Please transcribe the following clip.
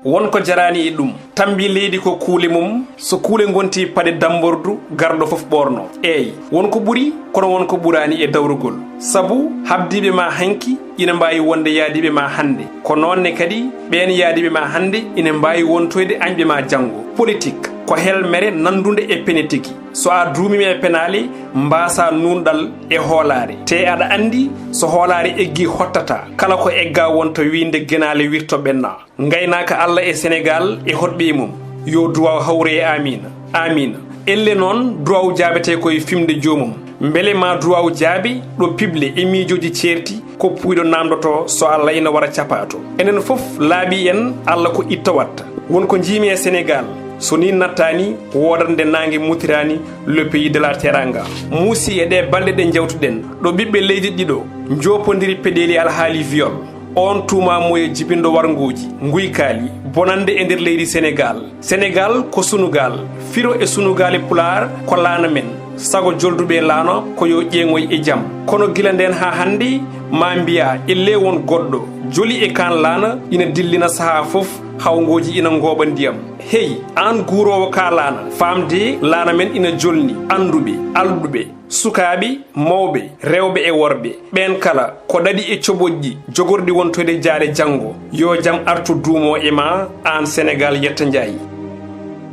wonko jarani e ɗum tambi leydi ko kuule mum so kuule gonti pade dambordu gardo fof ɓorno eyi wonko ɓuuri kono wonko ɓurani e dawrugol sabu habdiɓe ma hanki ina mbawi wonde yaadiɓe ma hande ko nonne kadi ɓen yaadiɓe ma hande ina mbawi wontoyde añɓe ma janggo politique ko helmere nandude e pene tigi so a duumimi e penali mbasa nunɗal e hoolare te aɗa andi so hoolare eggi hottata kala ko egga wonto winde genale wirto ɓenna gaynaka Allah e Sénégal e hoɗɓe mum yo duwaw hawre e amina amina elle noon duwaw jaabete koye fimde jomum beele ma duwaw jaabi ɗo pible e miijoji ceerti ko puyɗo namdoto so Allah ina wara capato enen foof laaɓi en Allah ko itta watta wonko jiimi e Sénégal so ni nattani wodande nangue mutirani le pays de la teranga muusi e ɗe balɗe ɗe jawtuɗen ɗo ɓiɓɓe leydi ɗiɗo jopodiri peɗeli alhaali viol on tuma moye jibindo warnguji guykali bonande e nder leydi Sénégal ko sunugal firo e sunugal e pular ko laana men sago jolduɓe laano ko yo ƴeeŋoy e jaam kono gila nden ha hande ma mbiya elle won goɗɗo joli e kan laana ina dillina saaha foof hawgoji ina gooɓa ndiyam hey an guurowo ka laana famde laana men ina jolni anduɓe alɗuɓe sukaɓe mawɓe rewɓe e worɓe ɓen kala ko ɗaɗi e coɓoƴƴi jogorɗi wontoyde jaale janggo yo jaam artu duumo e ma an Sénégal yetta jaayi